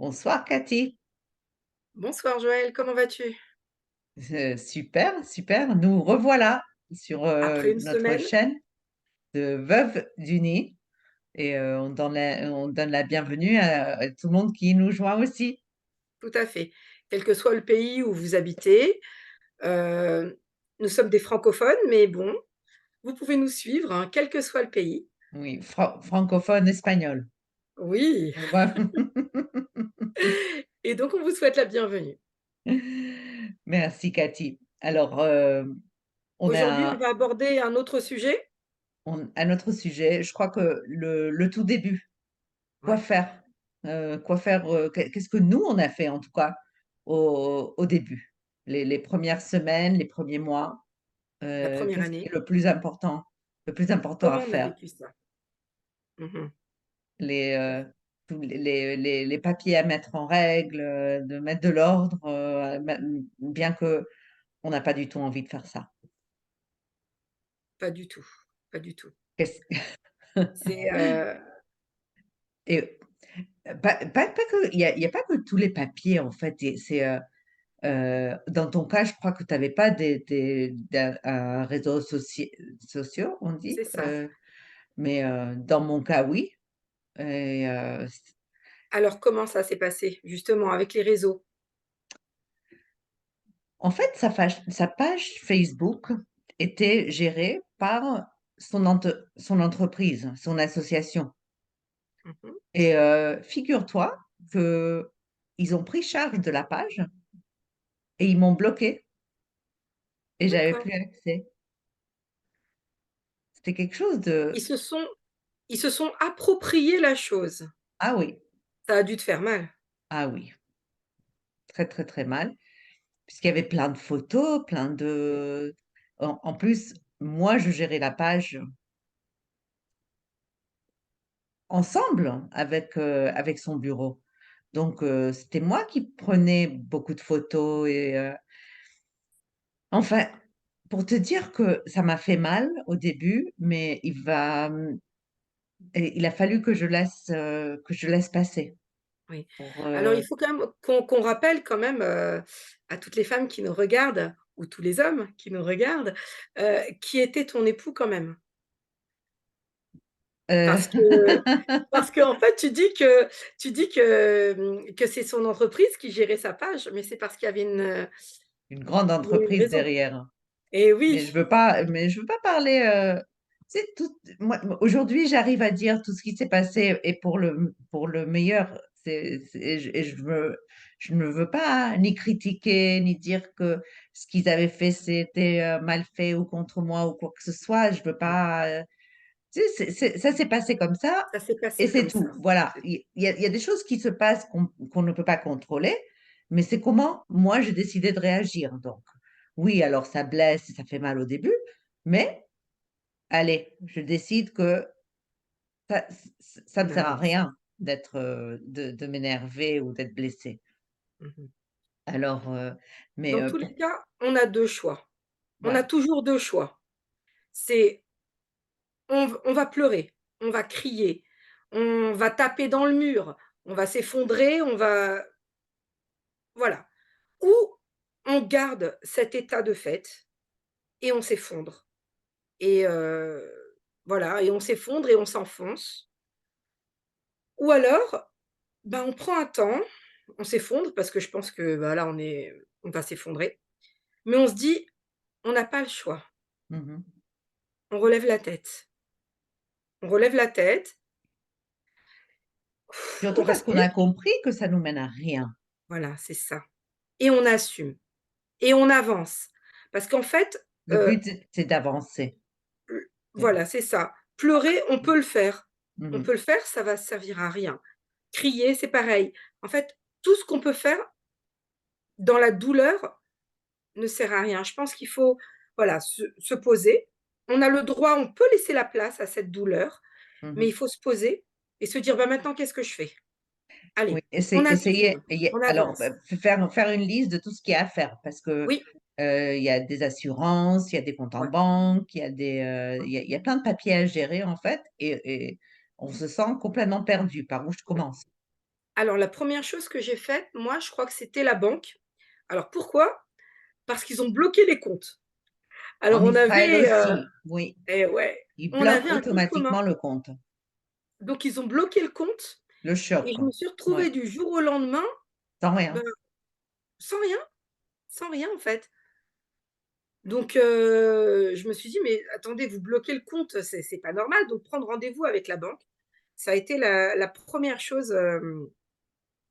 Bonsoir Cathy. Bonsoir Joël, comment vas-tu? Super, super. Nous revoilà sur Après une notre semaine? chaîne de Veuves d'Unis et on donne la bienvenue à tout le monde qui nous joint aussi. Tout à fait. Quel que soit le pays où vous habitez, heu, nous sommes des francophones, mais bon, vous pouvez nous suivre, hein, quel que soit le pays. Oui, francophone espagnol. Oui, On va- et donc on vous souhaite la bienvenue. Merci Cathy. Alors, on Aujourd'hui, on a va aborder un autre sujet. un autre sujet. Je crois que le tout début, quoi Ouais, faire? Quoi faire? Qu'est-ce que nous on a fait en tout cas au début, les premières semaines, les premiers mois. la première Qu'est-ce qui est année. le plus important à Comment on a faire? vécu ça? Mmh. Les, tous les papiers à mettre en règle, de mettre de l'ordre, bien que on n'a pas du tout envie de faire ça. Pas du tout, pas du tout. Qu'est-ce C'est, et pas que il y a pas que tous les papiers en fait et c'est, dans ton cas, je crois que tu avais pas un réseau sociaux, on dit? c'est ça. Mais dans mon cas, oui et Alors comment ça s'est passé, justement, avec les réseaux? en fait, sa page Facebook était gérée par son entreprise, son association Mmh. et figure-toi qu'ils ont pris charge de la page et ils m'ont bloquée et j'avais D'accord. plus accès. C'était quelque chose de Ils se sont ils se sont appropriés la chose. ah oui, Ça a dû te faire mal. ah oui, très, très, très mal, puisqu'il y avait plein de photos, plein de en plus, moi, je gérais la page ensemble avec son bureau. Donc c'était moi qui prenais beaucoup de photos et enfin, pour te dire que ça m'a fait mal au début, mais il a fallu que je laisse passer Oui. pour, Alors il faut quand même qu'on rappelle quand même, à toutes les femmes qui nous regardent ou tous les hommes qui nous regardent, qui était ton époux quand même. heu, Parce que parce qu'en fait tu dis que c'est son entreprise qui gérait sa page, mais c'est parce qu'il y avait une grande il y a une entreprise raison. derrière. Et oui, Mais je veux pas parler, tu sais, moi, aujourd'hui, j'arrive à dire tout ce qui s'est passé et pour le meilleur. Je ne veux pas ni critiquer, ni dire que ce qu'ils avaient fait, c'était mal fait ou contre moi ou quoi que ce soit. Je veux pas. Tu sais, ça s'est passé comme ça ça s'est et passé c'est comme ça. tout. Voilà. C'est Il y a des choses qui se passent qu'on ne peut pas contrôler, mais c'est comment moi j'ai décidé de réagir. Donc, oui, alors ça blesse et ça fait mal au début, mais allez, je décide que ça, ça ne bah sert à oui, c'est rien de m'énerver ou d'être blessée. mmh. Alors, mais Dans tous les cas, on a 2 choix. On a voilà. toujours 2 choix. C'est on va pleurer, on va crier, on va taper dans le mur, on va s'effondrer, on va voilà. Ou on garde cet état de fait et on s'effondre et voilà et on s'effondre et on s'enfonce. Ou alors, ben, on prend un temps, on s'effondre parce que je pense que, bah, là, on va s'effondrer, mais on se dit: «On n'a pas le choix». Mhm. On relève la tête. On relève la tête, Surtout on parce qu'on respire, a compris que ça nous mène à rien. voilà, c'est ça et on assume et on avance. Parce qu'en fait, Le but, c'est d'avancer. C'est- voilà, c'est ça. Pleurer, on peut le faire. On peut Mhm. le faire, ça va servir à rien. Crier, c'est pareil. En fait, tout ce qu'on peut faire dans la douleur ne sert à rien. Je pense qu'il faut, voilà, se poser. On a le droit, on peut laisser la place à cette douleur, mais il Mhm. faut se poser et se dire: «Bah, maintenant, qu'est-ce que je fais? Oui, Allez, on essayer, assume, on alors, avance». faire une liste de tout ce qu'il y a à faire parce que Oui, il y a des assurances, il y a des comptes en ouais, banque, il y a plein de papiers à gérer en fait et on se sent complètement perdu. Par où je oui. commence? Alors la première chose que j'ai faite, moi, je crois que c'était la banque. Alors pourquoi? Parce qu'ils ont bloqué les comptes. Alors En on Israël avait, aussi, oui. et ouais, Ils on avait bloquent un compte commun. automatiquement le compte, Donc ils ont bloqué le compte le et choc. je me suis Ouais, retrouvée du jour au lendemain, sans bah, rien. sans rien, sans rien en fait. Donc je me suis dit: «Mais attendez, vous bloquez le compte, c'est pas normal», donc prendre rendez-vous avec la banque. Ça a été la 1re chose,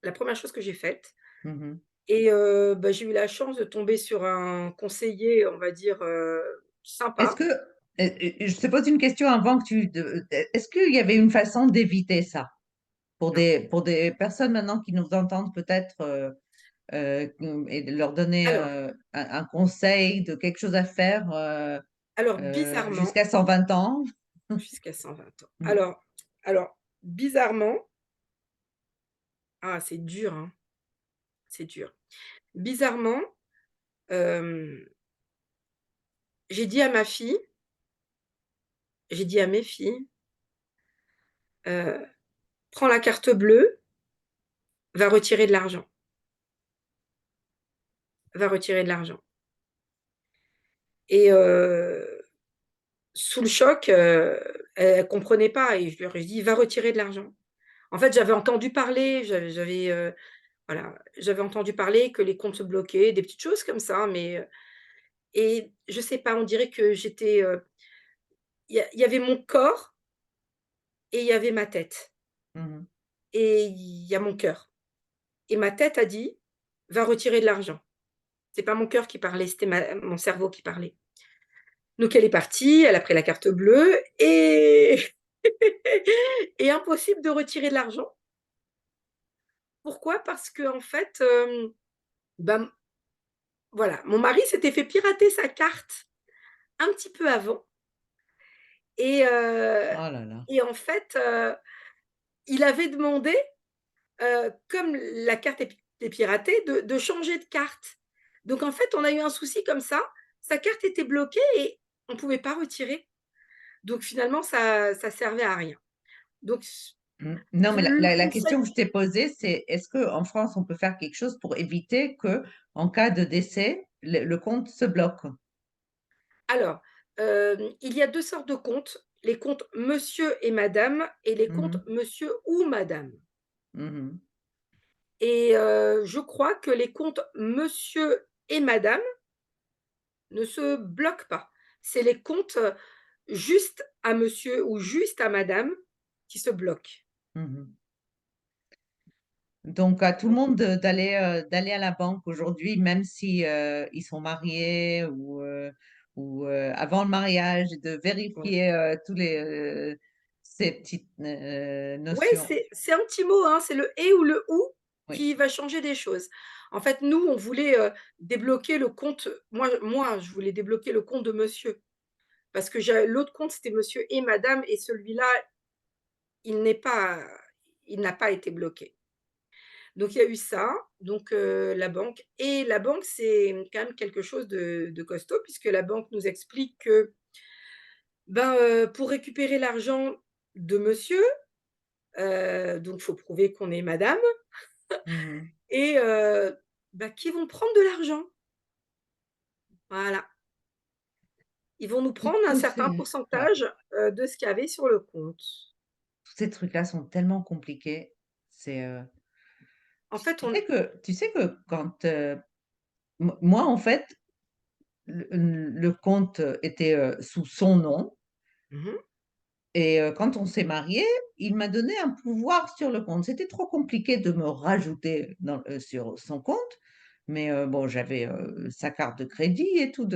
la première chose que j'ai faite Mhm. et bah, j'ai eu la chance de tomber sur un conseiller, on va dire, Est-ce sympa. que, je te pose une question avant que est-ce qu'il y avait une façon d'éviter ça Non. pour des personnes maintenant qui nous entendent peut-être et de leur donner Alors un conseil de quelque chose à faire alors bizarrement jusqu'à 120 ans? jusqu'à 120 ans. Mm. Alors bizarrement, ah c'est dur, hein, c'est dur. Bizarrement, hem, j'ai dit à ma fille, j'ai dit à mes filles, heu: «Prends la carte bleue, va retirer de l'argent, va retirer de l'argent» et sous le choc, elles comprenaient pas et je leur ai dit: «Va retirer de l'argent». En fait, j'avais entendu parler, voilà, j'avais entendu parler que les comptes se bloquaient, des petites choses comme ça, mais et je sais pas, on dirait que j'étais, il y avait mon corps et il y avait ma tête Mhm. et il y a mon cœur et ma tête a dit: «Va retirer de l'argent». C'est pas mon cœur qui parlait, c'était ma mon cerveau qui parlait. Donc elle est partie, elle a pris la carte bleue et et impossible de retirer de l'argent. Pourquoi? Parce qu'en fait, ben, voilà, mon mari s'était fait pirater sa carte un petit peu avant et Oh là là. en fait, il avait demandé, comme la carte était piratée, de changer de carte. Donc en fait, on a eu un souci comme ça, sa carte était bloquée et on ne pouvait pas retirer. Donc finalement, ça servait à rien. Donc Mm. Non, mais le la conseil question que je t'ai posée, c'est est-ce qu'en France, on peut faire quelque chose pour éviter que, en cas de décès, le compte se bloque? alors, il y a 2 sortes de comptes, les comptes monsieur et madame et les comptes Mhm. monsieur ou madame Mhm. et je crois que les comptes monsieur et madame ne se bloquent pas. C'est les comptes, juste à monsieur ou juste à madame qui se bloquent. Mhm. Donc, à tout le Donc monde d'aller à la banque aujourd'hui, même si ils sont mariés ou avant le mariage, et de ouais. vérifier tous ces petites Ouais, notions. c'est un petit mot, hein, c'est le «et» ou le «ou» Oui. qui va changer des choses. En fait, nous, on voulait, débloquer le compte moi, je voulais débloquer le compte de monsieur. Parce que j'ai l'autre compte, c'était monsieur et madame et celui-là, il n'est pas il n'a pas été bloqué. Donc il y a eu ça, donc la banque, c'est quand même quelque chose de costaud puisque la banque nous explique que, ben, pour récupérer l'argent de monsieur, donc il faut prouver qu'on est madame Mhm. et bah, qu'ils vont prendre de l'argent. Voilà. Ils vont nous prendre un certain Ouais. pourcentage, de ce qu'il y avait sur le compte. Tous ces trucs-là sont tellement compliqués. En fait, on Tu sais que quand moi, en fait, le compte était sous son nom. mmh mh, Et quand on s'est mariés, il m'a donné un pouvoir sur le compte. C'était trop compliqué de me rajouter sur son compte, mais bon, j'avais sa carte de crédit et tout.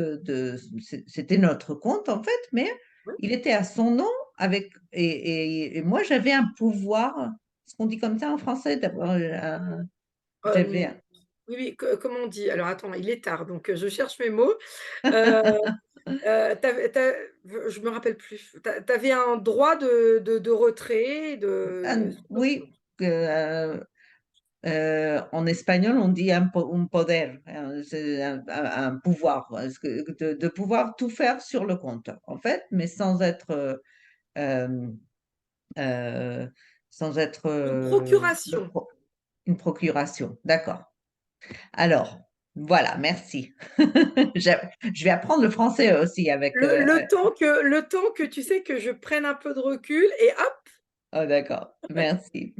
C'était notre compte en fait, mais ouais, il était à son nom et moi j'avais un pouvoir, ce qu'on dit comme ça en français, d'avoir j'avais hem, oui, oui, comment on dit? Alors attends, il est tard, donc je cherche mes mots. Heu tu avais je me rappelle plus. Tu avais un droit de retrait sur ton oui, compte. En espagnol, on dit un poder, c'est un pouvoir, de pouvoir tout faire sur le compte, en fait, mais euh, euh, sans être Une procuration. Une procuration, d'accord. Alors, voilà, merci. Je vais apprendre le français aussi avec. Le temps que tu sais que je prenne un peu de recul et hop! Oh, d'accord, merci.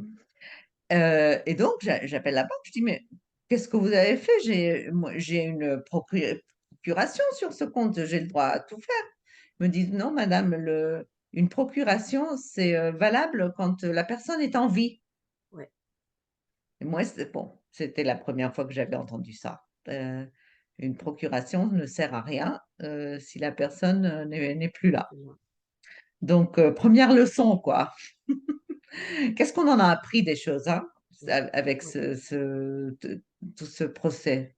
Et donc, j'appelle la banque, je dis, mais qu'est-ce que vous avez fait? J'ai une procuration sur ce compte, j'ai le droit à tout faire. Ils me disent, non, madame, une procuration, c'est valable quand la personne est en vie. Ouais, Et moi, bon, c'était la première fois que j'avais entendu ça. Une procuration ne sert à rien si la personne n'est plus là. excuse-moi. Donc, première leçon, quoi. Qu'est-ce qu'on en a appris des choses, hein, Ouais, avec ouais, tout ce procès?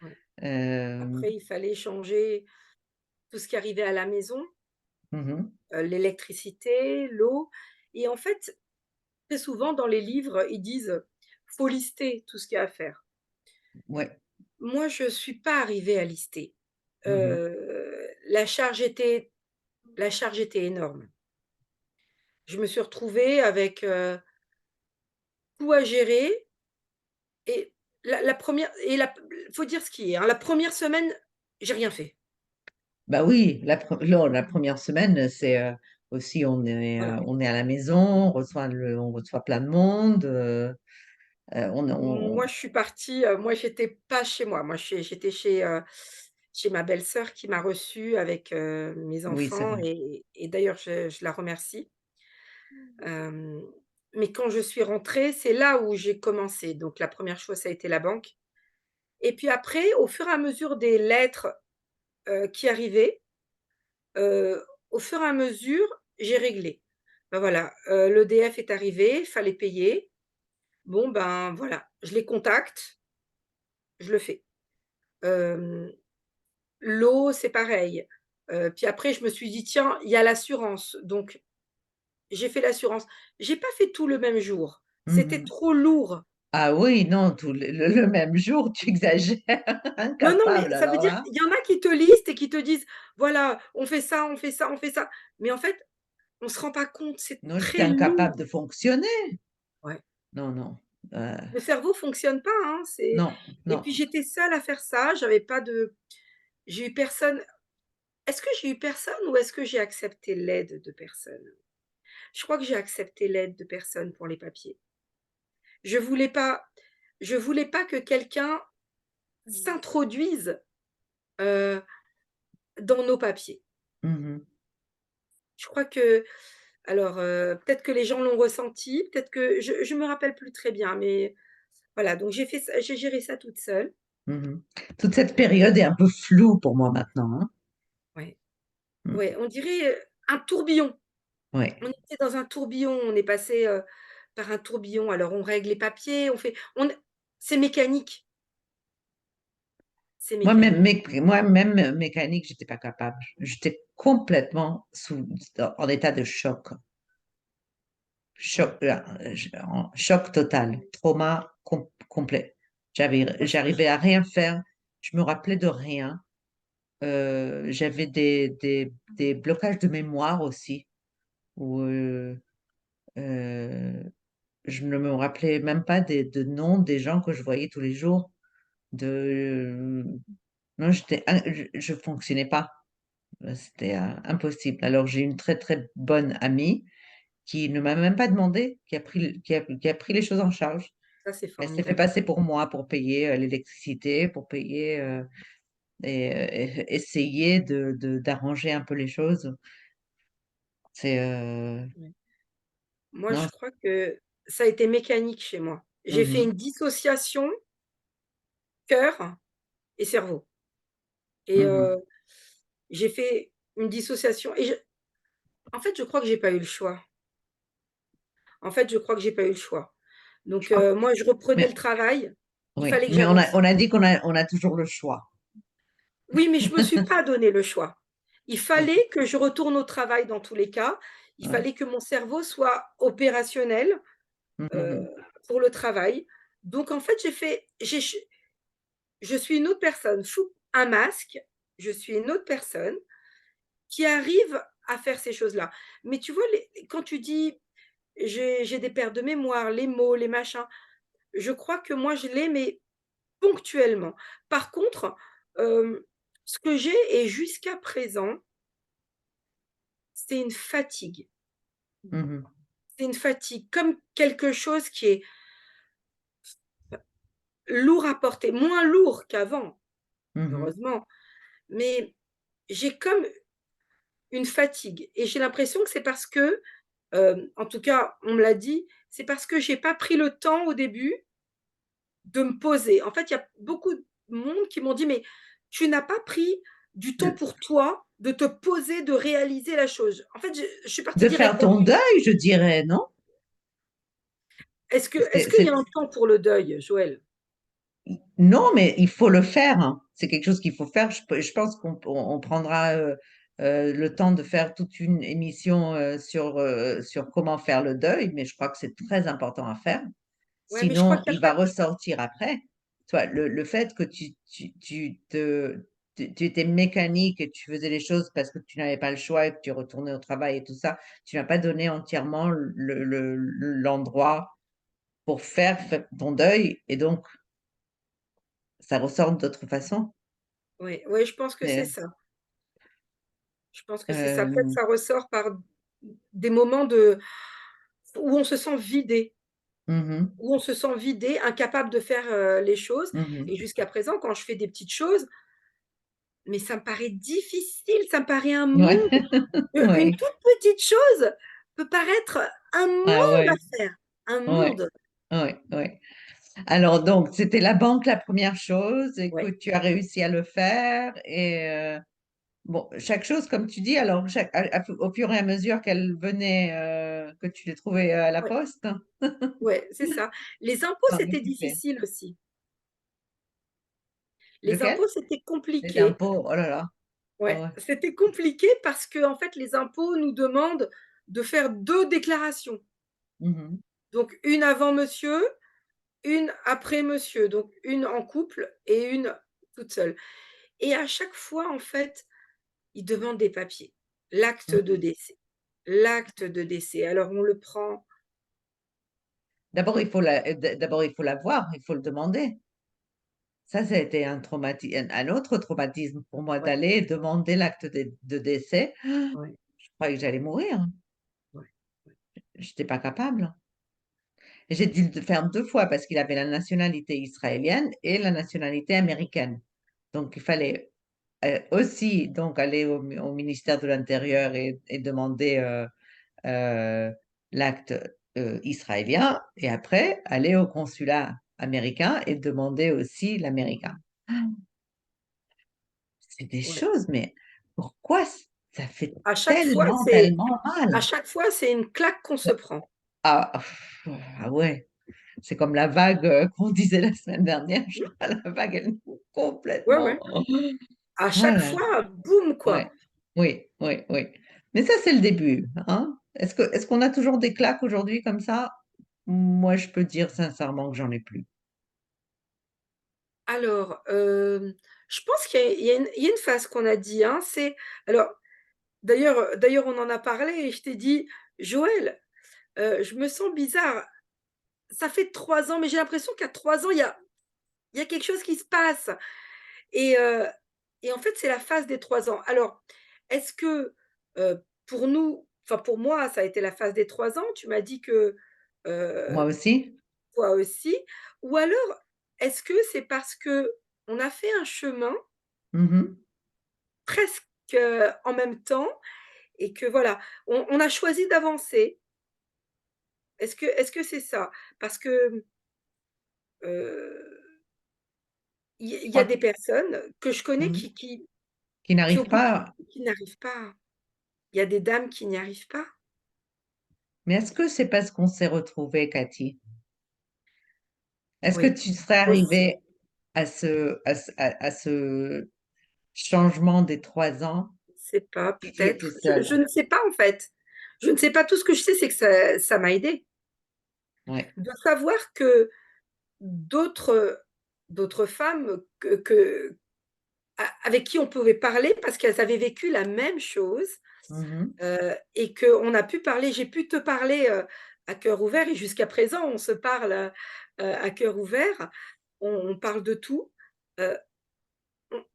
ouais. Euh, Après, il fallait changer tout ce qui arrivait à la maison, mhm, l'électricité, l'eau et en fait, très souvent dans les livres, ils disent: «Faut lister tout ce qu'il y a à faire». ouais, Moi, je suis pas arrivée à lister. mhm. La charge était énorme. Je me suis retrouvée avec, tout à gérer et la 1re et la faut dire ce qui est, hein, la première semaine, j'ai rien fait. Bah oui, non, la première semaine, c'est aussi, Voilà. on est à la maison, on reçoit plein de monde. Moi, je suis partie, moi, j'étais pas chez moi. Moi, j'étais chez ma belle-sœur qui m'a reçue avec, mes Oui, c'est enfants vrai. et d'ailleurs je la remercie. Hem, mais quand je suis rentrée, c'est là où j'ai commencé. Donc la première chose, ça a été la banque et puis après, au fur et à mesure des lettres, qui arrivaient, au fur et à mesure, j'ai réglé. Ben voilà, l'EDF est arrivé, fallait payer. Bon, ben, voilà, je les contacte, je le fais. Hem, l'eau, c'est pareil. Puis après, je me suis dit: «Tiens, il y a l'assurance», donc j'ai fait l'assurance. J'ai pas fait tout le même jour. C'était Mhm. trop lourd. Ah oui, non, le même jour, tu exagères. Non, non, mais Incapable, ça veut alors dire là. il y en a qui te listent et qui te disent: «Voilà, on fait ça, on fait ça, on fait ça». Mais en fait, on se rend pas compte, c'est Non, j'étais très incapable lourd. de fonctionner. Ouais. Non, non. Le cerveau fonctionne pas, hein, c'est Non, et non. puis j'étais seule à faire ça, j'avais pas de j'ai eu personne. Est-ce que j'ai eu personne ou est-ce que j'ai accepté l'aide de personne? Je crois que j'ai accepté l'aide de personne pour les papiers. Je voulais pas je voulais pas que quelqu'un s'introduise, heu, dans nos papiers. Mhm, Je crois que alors, peut-être que les gens l'ont ressenti, peut-être que je me rappelle plus très bien, mais voilà, donc j'ai géré ça toute seule. mhm. Toute cette période est un peu floue pour moi maintenant, hein. Ouais, Mm. ouais, on dirait, un tourbillon. Ouais. On était dans un tourbillon, on est passé, par un tourbillon. Alors on règle les papiers, on c'est mécanique, c'est mécanique. Moi-même mécanique, j'étais pas capable. J'étais complètement en état de choc. Choc, en choc total, trauma complet. Moi c'est J'arrivais à rien faire. Je me rappelais de rien. J'avais des blocages de mémoire aussi, où euh, je ne me rappelais même pas de noms des gens que je voyais tous les jours. Non, je fonctionnais pas. C'était impossible. Alors j'ai une très très bonne amie qui ne m'a même pas demandé, qui a pris les choses en charge. ça c'est Elle s'est fait formidable. passer pour moi pour payer l'électricité, pour payer et essayer d'arranger un peu les choses. C'est Ouais. Moi non. je crois que ça a été mécanique chez moi. J'ai fait Mhm, une dissociation cœur et cerveau et mhm. j'ai fait une dissociation et en fait, je crois que j'ai pas eu le choix. En fait, je crois que j'ai pas eu le choix. Je Donc crois moi je reprenais le mais travail, il oui, fallait que mais j'avance. on a dit on a toujours le choix. Oui, mais je me suis pas donné le choix. Il Oui. fallait que je retourne au travail dans tous les cas. Il Ouais. fallait que mon cerveau soit opérationnel, heu, Mhm, pour le travail. Donc en fait, je suis une autre personne. Sous un masque, je suis une autre personne qui arrive à faire ces choses-là. Mais tu vois, quand tu dis: «J'ai des pertes de mémoire, les mots, les machins», je crois que moi je l'ai, mais ponctuellement. Par contre, hem, ce que j'ai et jusqu'à présent, c'est une fatigue. Mmh. C'est une fatigue, comme quelque chose qui est lourd à porter, moins lourd qu'avant, Mmh. heureusement, mais j'ai comme une fatigue et j'ai l'impression que c'est parce que, en tout cas, on me l'a dit, c'est parce que j'ai pas pris le temps au début de me poser. En fait, il y a beaucoup de monde qui m'ont dit: «Mais tu n'as pas pris du temps pour toi, de te poser, de réaliser la chose». En fait, je suis partie De direct faire dans ton deuil, je dirais, non? est-ce C'est qu'il y a c'est un temps pour le deuil, Joël? Non, mais il faut le faire, hein. C'est quelque chose qu'il faut faire. Je pense qu'on prendra le temps de faire toute une émission sur comment faire le deuil, mais je crois que c'est très important à faire. Ouais, mais je crois Sinon, qu'il y a il va pas ressortir après. Tu vois, le fait que tu étais mécanique et tu faisais les choses parce que tu n'avais pas le choix et que tu retournais au travail et tout ça, tu n'as pas donné entièrement l'endroit pour faire ton deuil et donc ça ressort d'autre façon. ouais, ouais, je pense que c'est Mais, ça. Je pense que c'est ça. Peut-être euh, ça ressort par des moments de où on se sent vidé, mhm, où on se sent vidé, incapable de faire, les choses mhm. et jusqu'à présent, quand je fais des petites choses, mais ça me paraît difficile, ça me paraît un Ouais, monde. Une ouais, toute petite chose peut paraître un ah monde ouais, à faire, un ouais, monde. ouais, ouais. Alors donc, c'était la banque la première chose et que Ouais, tu as réussi à le faire et bon, chaque chose, comme tu dis, alors au fur et à mesure qu'elle venait, que tu les trouvais à la ouais, poste, ouais, c'est ça. Les impôts, t'en c'était occupais. difficile aussi. Les Lequel? impôts, c'était Les compliqué. impôts, oh là là, ah Ouais, ouais. c'était compliqué parce qu'en fait, les impôts nous demandent de faire 2 déclarations. Mhm, Donc une avant monsieur, une après monsieur, donc une en couple et une toute seule et à chaque fois, en fait, ils demandent des papiers. L'acte de mhm. décès l'acte de décès. Alors on le prend D'abord, il faut l'avoir, il faut le demander. Ça a été un autre traumatisme pour moi ouais, d'aller demander l'acte de décès. ouais, Je croyais que j'allais mourir. ouais, ouais, Je n'étais pas capable. Et j'ai dû le faire 2 fois parce qu'il avait la nationalité israélienne et la nationalité américaine. Donc, il fallait aussi donc aller au ministère de l'Intérieur et demander euh, l'acte israélien et après aller au consulat américain et demander aussi l'américain. C'est des ouais. choses, mais pourquoi ça fait À chaque fois, tellement, c'est tellement à mal? chaque fois, c'est une claque qu'on se prend. Ah, ah ouais, c'est comme la vague qu'on disait la semaine dernière. Je Mmh, crois la vague, elle nous ouais, complètement. ouais. À chaque Voilà. fois, boum, Ouais, quoi. oui, oui, oui. Mais ça, c'est le début, hein? Est-ce qu'on a toujours des claques aujourd'hui comme ça? Moi, je peux dire sincèrement que j'en ai plus. Alors, je pense qu'il y a une phase qu'on a dit, hein, c'est alors d'ailleurs, on en a parlé et je t'ai dit: «Joël, je me sens bizarre. Ça fait 3 ans, mais j'ai l'impression qu'à 3 ans, il y a quelque chose qui se passe» et heu et en fait, c'est la phase des 3 ans. Alors, est-ce que, pour nous enfin, pour moi, ça a été la phase des 3 ans. Tu m'as dit que, Moi heu, aussi? toi aussi ou alors est-ce que c'est parce qu'on a fait un chemin Mhm. presque, en même temps et que voilà, on a choisi d'avancer? Est-ce que c'est ça? Parce que, heu, il Je y a crois des personnes que je connais mhm, qui qui au n'arrivent bout pas. qui n'arrivent pas. Il y a des dames qui n'y arrivent pas. Mais est-ce que c'est parce qu'on s'est retrouvés, Cathy? Est-ce que Oui, tu serais aussi. arrivée à ce changement des 3 ans C'est pas, si tu étais peut-être. Je seule? ne sais pas, en fait. Je ne sais pas. Tout ce que je sais, c'est que ça m'a aidée. Ouais. De savoir que d'autres femmes avec qui on pouvait parler parce qu'elles avaient vécu la même chose Mmh. Et qu'on a pu parler j'ai pu te parler, à cœur ouvert et jusqu'à présent on se parle, à cœur ouvert. On parle de tout. Heu,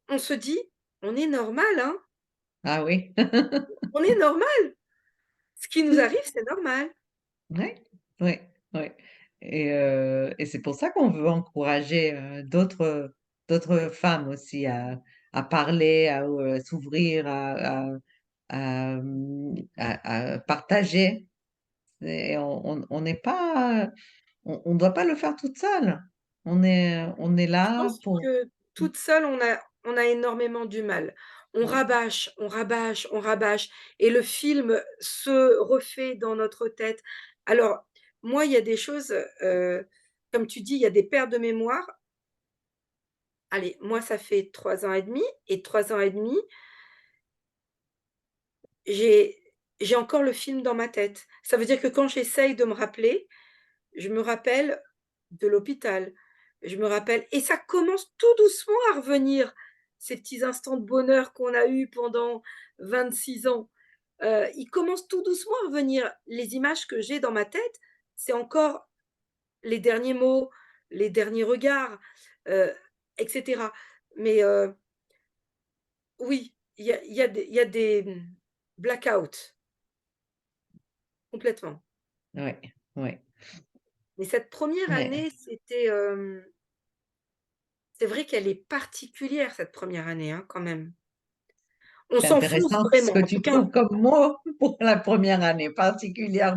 on se dit: «On est normal, hein, Ah oui. on est normal. Ce qui nous arrive, c'est normal». Ouais, ouais, ouais et c'est pour ça qu'on veut encourager, d'autres Ouais, femmes aussi à parler, s'ouvrir, à partager et on n'est pas, on doit pas le faire toute seule. On est je là pense pour que toute seule, on a énormément du mal. On ouais, rabâche, on rabâche, on rabâche et le film se refait dans notre tête. Alors, moi, il y a des choses, comme tu dis, il y a des pertes de mémoire. Allez, moi, ça fait 3 ans et demi et 3 ans et demi, j'ai j'ai encore le film dans ma tête. Ça veut dire que quand j'essaye de me rappeler, je me rappelle de l'hôpital. Je me rappelle et ça commence tout doucement à revenir, ces petits instants de bonheur qu'on a eus pendant 26 ans. Ils commencent tout doucement à revenir. Les images que j'ai dans ma tête, c'est encore les derniers mots, les derniers regards, heu et cetera. Mais oui, il y a des blackouts, complètement. ouais, ouais, Mais cette première ouais. année, c'est vrai qu'elle est particulière cette première année, hein, quand même. On C'est s'enfonce intéressant ce vraiment, que en tout tu cas. trouves comme mot pour la première année, particulière,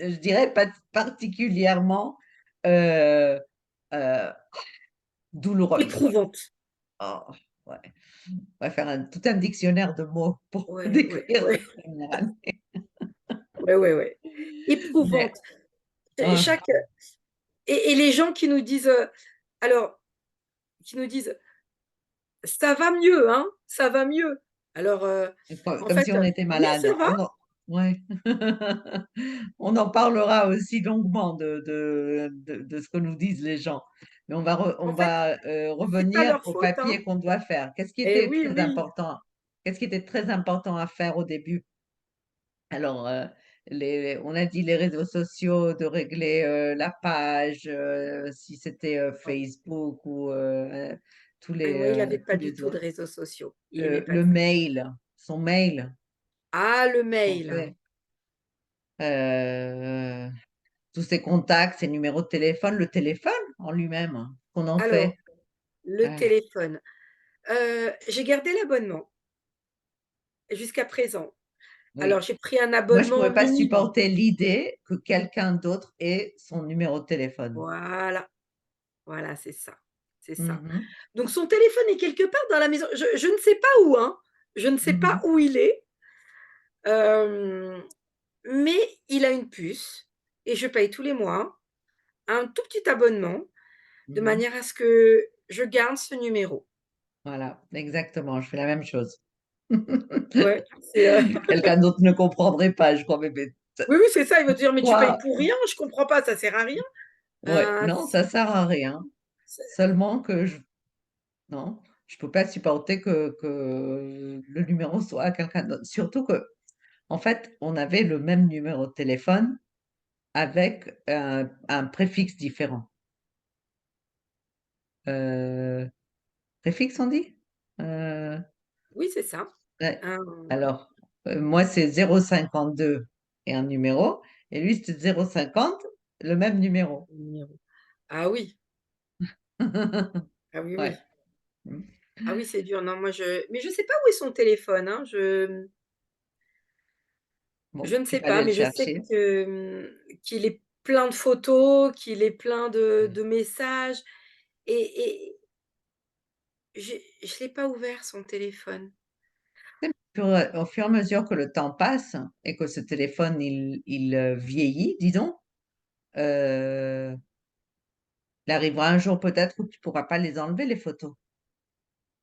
je dirais pas particulièrement, heu heu, douloureuse. Éprouvante. Oh, ouais, on va faire tout un dictionnaire de mots pour Ouais, ouais, décrire ouais, cette première année. ouais, ouais, ouais. Mais, Éprouvante. oh, Chaque et les gens qui nous disent, alors qui nous disent: «Ça va mieux, hein, ça va mieux». Alors, en comme fait, si on était oui, ça malade. va. Ouais. On en parlera aussi longuement de ce que nous disent les gens. Mais on En fait, va, c'est pas revenir leur au faute, hein. papier qu'on doit faire. Eh oui, oui. Qu'est-ce qui était très important à faire au début? Alors, on a dit les réseaux sociaux, de régler, la page, si c'était, Ouais. Facebook ou, Et moi, il avait pas tous du les tout de autres. réseaux sociaux. Il aimait pas Le ça. mail, son mail Ah, le qu'on mail. fait, heu, tous ses contacts, ses numéros de téléphone, le téléphone en lui-même, qu'on en Alors, fait. le Ah, téléphone, j'ai gardé l'abonnement jusqu'à présent. Alors, oui. j'ai pris un Moi, je abonnement pourrais pas minimum. supporter l'idée que quelqu'un d'autre ait son numéro de téléphone. Voilà, voilà, c'est ça, c'est ça. Mmh mh. Donc son téléphone est quelque part dans la maison. Je ne sais pas où, hein, je ne sais Mmh pas mh. où il est, hem, mais il a une puce et je paye tous les mois un tout petit abonnement de Mmh mh. manière à ce que je garde ce numéro. Voilà, exactement, je fais la même chose. Ouais, c'est, Quelqu'un d'autre ne comprendrait pas, je crois, mais oui, oui, c'est ça, il va te dire: «Mais tu payes pourquoi? pour rien, je comprends pas, ça sert à rien». Ouais, Ben, non, ça sert à rien. c'est Seulement que je non, je peux pas supporter que le numéro soit à quelqu'un d'autre. Surtout qu'en fait, on avait le même numéro de téléphone avec un préfixe différent. Heu, préfixe on dit? Heu, oui, c'est ça. ouais. Un Alors, moi c'est 052 et un numéro et lui c'était 050, le même numéro. numéro. Ah oui, ah oui, Ouais. oui. Mmh. Ah oui, c'est dur. Non, moi mais je sais pas où est son téléphone, hein. Je Bon, ne tu sais peux pas, aller le mais je sais chercher. que, qu'il est plein de photos, qu'il est plein de messages et je l'ai pas ouvert son téléphone. Au fur et à mesure que le temps passe et que ce téléphone il vieillit, disons, heu, il arrivera un jour peut-être où tu pourras pas les enlever les photos.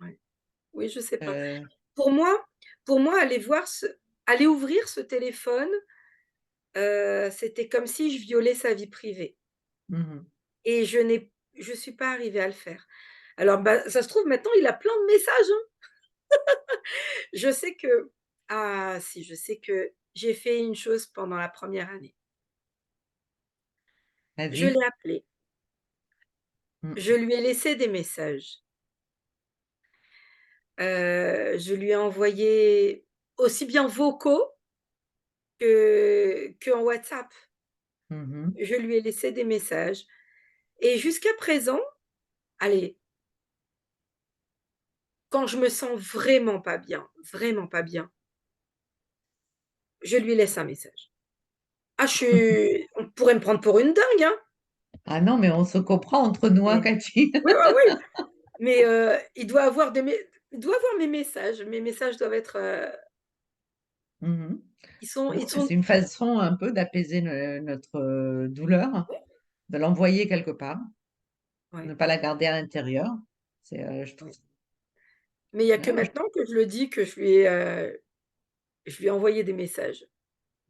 Ouais. Oui, je sais pas. Heu, Pour moi pour moi, aller ouvrir ce téléphone, c'était comme si je violais sa vie privée mmh mh. et je suis pas arrivée à le faire. Alors, bah, ça se trouve maintenant il a plein de messages, hein. Je sais que ah si, je sais que j'ai fait une chose pendant la première année. Je Vas-y. l'ai appelé, je Mm. lui ai laissé des messages, je lui ai envoyé aussi bien vocaux qu'en WhatsApp. Mhm. Je lui ai laissé des messages et jusqu'à présent, allez, quand je me sens vraiment pas bien, je lui laisse un message. Ah je suis on pourrait me prendre pour une dingue, hein, Ah non, mais on se comprend entre nous, hein, mais Cathy. oui, oui, oui, mais il doit avoir il doit avoir mes messages. Mes messages doivent être, Mhm. ils Bon, sont c'est une façon un peu d'apaiser notre douleur, ouais, de l'envoyer quelque part, ne ouais, pas la garder à l'intérieur. Je trouve. ouais, mais il y a que Ouais, moi, maintenant que je le dis que je lui ai envoyé des messages.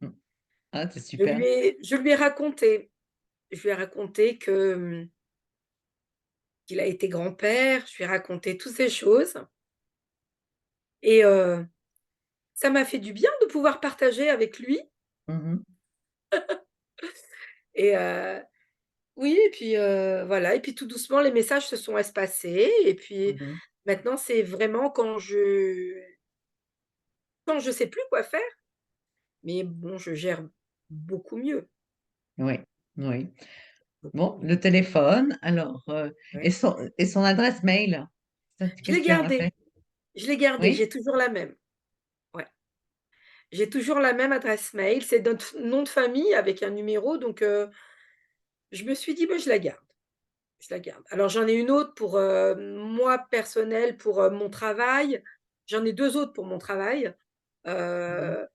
mm. Ah, c'est super. Je lui ai raconté. Je lui ai raconté que, qu'il a été grand-père, je lui ai raconté toutes ces choses et ça m'a fait du bien de pouvoir partager avec lui Mhm. et oui et puis, voilà et puis tout doucement les messages se sont espacés et puis Mhm. maintenant c'est vraiment quand je sais plus quoi faire, mais bon je gère beaucoup mieux, Oui, oui. beaucoup Bon, mieux. le téléphone, alors, Ouais. et son adresse mail. Je Qu'est-ce l'ai que tu en as fait? gardée, je l'ai gardée, Oui? j'ai toujours la même. Ouais. J'ai toujours la même adresse mail, c'est notre nom de famille avec un numéro donc je me suis dit: «Bah, je la garde, je la garde». Alors j'en ai une autre pour, moi personnel pour, mon travail. J'en ai 2 autres pour mon travail, Mhm. heu,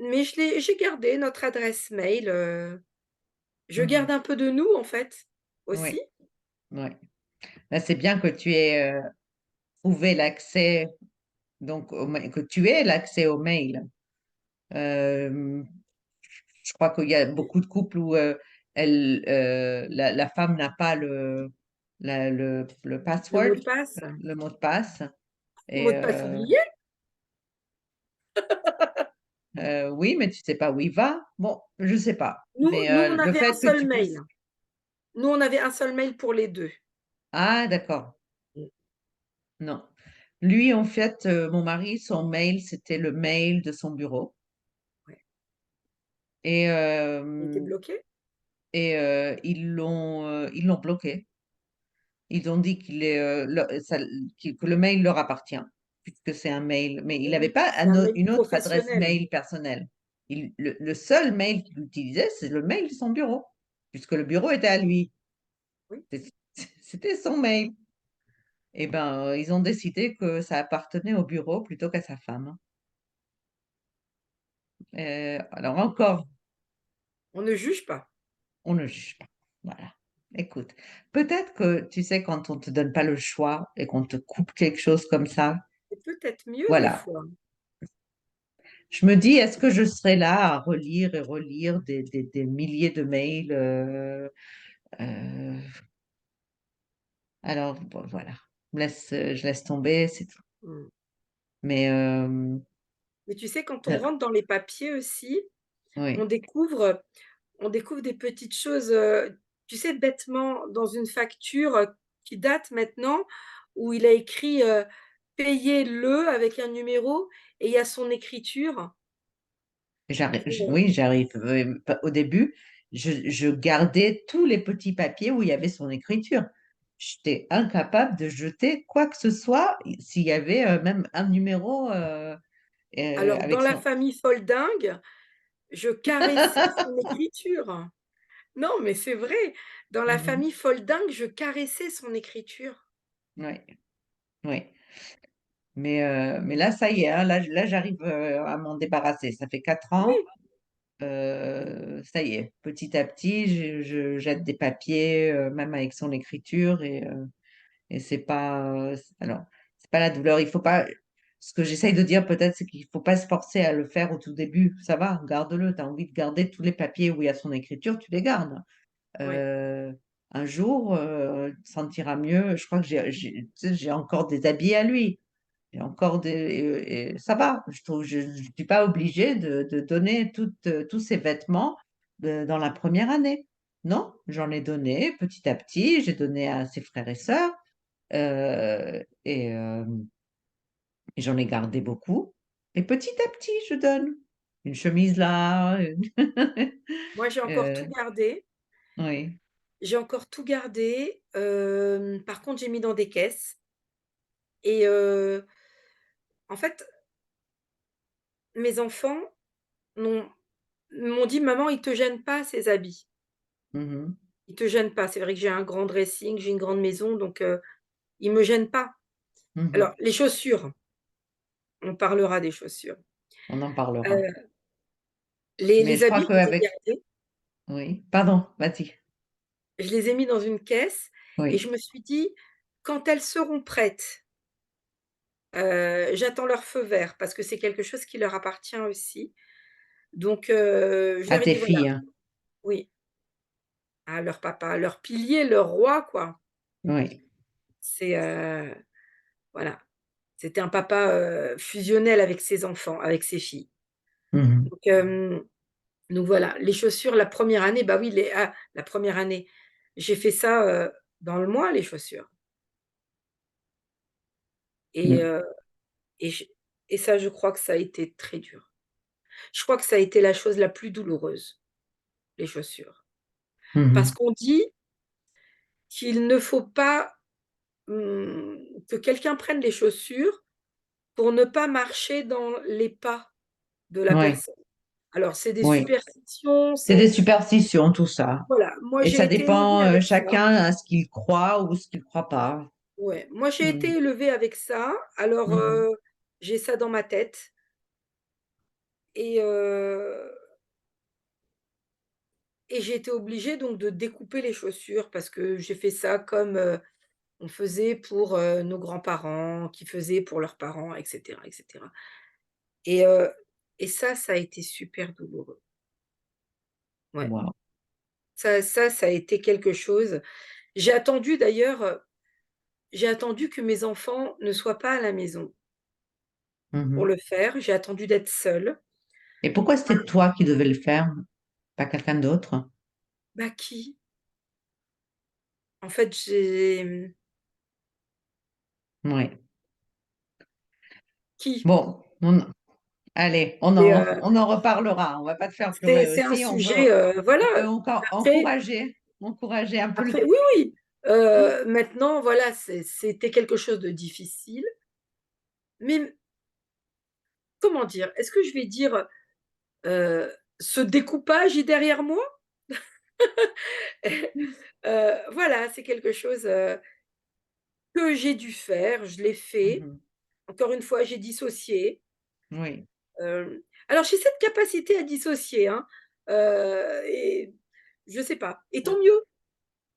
mais j'ai gardé notre adresse mail, je garde Mhm. un peu de nous en fait, Oui, aussi. oui. Là, c'est bien que tu aies trouvé l'accès, donc que tu aies l'accès au mail. Euh, je crois qu'il y a beaucoup de couples où la femme n'a pas le Le password, mot de passe, le mot de passe. mot Et de passe oublié. oui, mais tu sais pas où il va. Bon, je sais pas. Mais Nous on le avait un fait que seul tu mail. puisses. Nous on avait un seul mail pour les 2. Ah, d'accord. Mmh, Non. Lui, en fait, mon mari, son mail, c'était le mail de son bureau. ouais. Et, Il était bloqué? ils l'ont bloqué. Ils ont dit que le mail leur appartient, puisque c'est un mail. Mais il Mais n'avait oui, pas c'est un mail une autre adresse professionnel. mail personnelle. Le seul mail qu'il utilisait, c'est le mail de son bureau, puisque le bureau était à lui. Oui. C'est- C'était son mail. Et ben, ils ont décidé que ça appartenait au bureau plutôt qu'à sa femme. Alors encore, On ne juge pas. on ne juge pas. Voilà. Écoute, peut-être que, tu sais, quand on ne te donne pas le choix et qu'on te coupe quelque chose comme ça, C'est peut-être mieux des voilà. fois. Je me dis, est-ce que je serai là à relire et relire des milliers de mails euh, alors, bon, voilà. Je laisse tomber, c'est tout. Mmh. Mais Mais tu sais, quand on euh, rentre dans les papiers aussi, on oui, découvre on découvre des petites choses, tu sais, bêtement dans une facture, qui date maintenant, où il a écrit, «Payez-le» avec un numéro et il y a son écriture et oui, j'arrive. Au début, je gardais tous les petits papiers où il y avait son écriture. J'étais incapable de jeter quoi que ce soit s'il y avait même un numéro alors dans avec la son. famille Folding, je caressais son écriture. Non, mais c'est vrai, dans la Mhm. famille Folding, je caressais son écriture. Oui, oui. Mais là, ça y est, hein, là j'arrive à m'en débarrasser. Ça fait 4 ans. Oui, Ça y est, petit à petit, je jette des papiers, même avec son écriture, et alors, c'est pas la douleur. Il faut pas. Ce que j'essaye de dire peut-être, c'est qu'il faut pas se forcer à le faire au tout début. Ça va, garde-le. Tu as envie de garder tous les papiers où il y a son écriture, tu les gardes. ouais. Euh, un jour, tu te sentiras mieux. Je crois que tu sais, j'ai encore des habits à lui. Et encore et ça va. Je trouve, je ne suis pas obligée de donner tous ces vêtements dans la première année. Non, j'en ai donné petit à petit. J'ai donné à ses frères et sœurs et j'en ai gardé beaucoup. Et petit à petit, je donne une chemise là. Moi, j'ai encore Euh, tout gardé. oui. J'ai encore tout gardé, par contre, j'ai mis dans des caisses et en fait, mes enfants n'ont m'ont dit: «Maman, ils te gênent pas ces habits, Mhm, ils te gênent pas». C'est vrai que j'ai un grand dressing, j'ai une grande maison donc ils me gênent pas. Alors mhm. les chaussures, on parlera des chaussures. On en parlera. Heu, les Mais les je crois habits, je les ai qu'avec... gardés, Oui, pardon, vas-y. je les ai mis dans une caisse et je Oui. me suis dit: «Quand elles seront prêtes, j'attends leur feu vert», parce que c'est quelque chose qui leur appartient aussi. Donc je À leur ai tes dit: «Voilà». filles, hein. Oui, à leur papa, leur pilier, leur roi, quoi. Oui. C'est, voilà, c'était un papa, fusionnel avec ses enfants, avec ses filles. Mhm, Donc donc voilà, les chaussures la première année, bah oui, la première année, j'ai fait ça, dans le mois, les chaussures et mhm, heu et j et ça, je crois que ça a été très dur. Je crois que ça a été la chose la plus douloureuse, les chaussures. Parce mhm. qu'on dit qu'il ne faut pas, que quelqu'un prenne les chaussures pour ne pas marcher dans les pas de la Oui, personne. Alors c'est des oui. superstitions, C'est des c'est superstitions, tout ça. voilà, moi Et j'ai ça été élevée dépend avec ça. chacun à ce qu'il croit ou ce qu'il croit pas. Ouais, moi j'ai été Mhm, élevée avec ça, alors, mhm, j'ai ça dans ma tête et j'ai été obligée donc de découper les chaussures parce que j'ai fait ça comme, on faisait pour, nos grands-parents, qui faisaient pour leurs parents et cetera et heu et ça a été super douloureux. Ouais, wow. ça a été quelque chose. J'ai attendu d'ailleurs, j'ai attendu que mes enfants ne soient pas à la maison pour Mhm. le faire. J'ai attendu d'être seule. Et pourquoi c'était toi qui devais le faire, pas quelqu'un d'autre? Bah, qui? En fait, j'ai Oui. qui? Bon, allez, Et on en reparlera. On va pas te faire pleurer c'est un aussi. sujet, voilà. On veut Après encourager un peu. oui, oui, maintenant voilà, c'était quelque chose de difficile, mais comment dire? Est-ce que je vais dire, ce découpage est derrière moi? Voilà, c'est quelque chose, que j'ai dû faire, je l'ai fait. Mhm. Encore une fois, j'ai dissocié. Oui. Alors j'ai cette capacité à dissocier, hein, et je sais pas et tant mieux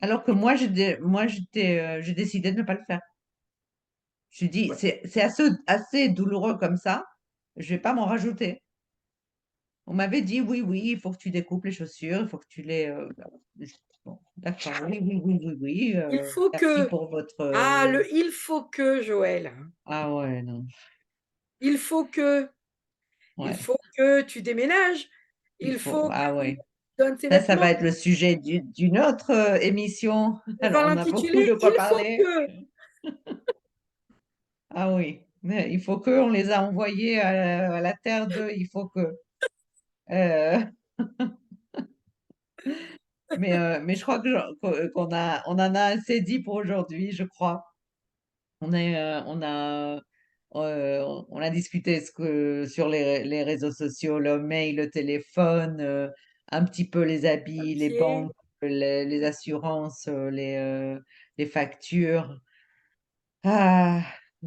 Alors que et tant moi, j'ai décidé de ne pas le faire. Je dis, ouais, c'est assez douloureux comme ça. Je vais pas m'en rajouter. On m'avait dit, oui, oui, il faut que tu découpes les chaussures, il faut que tu les... bon, d'accord, oui, oui, oui, oui, oui. il faut Merci que pour votre... le «il faut que» Joël, hein. Ah ouais, non. Il faut que, il Ouais, faut que tu déménages, il il faut... faut que Ah tu ouais. donnes tes Ça va vêtements. être le sujet d'une autre émission. On va Alors, on a beaucoup l'intituler de quoi «Il faut parler. que». Ah oui, mais il faut que, on les a envoyés à la terre d'eux, il faut que... euh, mais je crois qu'on en a assez dit pour aujourd'hui, je crois. On a discuté sur les réseaux sociaux, le mail, le téléphone, un petit peu les habits, les Papier. banques, les assurances, les factures. Ah,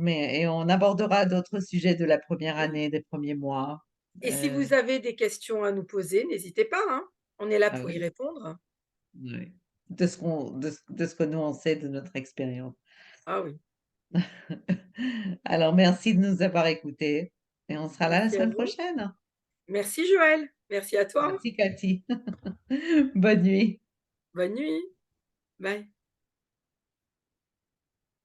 et on abordera d'autres sujets de la première Oui année, des premiers mois. et si Euh, vous avez des questions à nous poser, n'hésitez pas, hein. On est là ah pour y oui, répondre. oui. De ce que nous on sait de notre expérience. Ah oui, Alors, merci de nous avoir écoutés et on sera là la merci à semaine vous. prochaine. Merci Joël, merci à toi. Merci Cathy. Bonne nuit. Bonne nuit. Bye.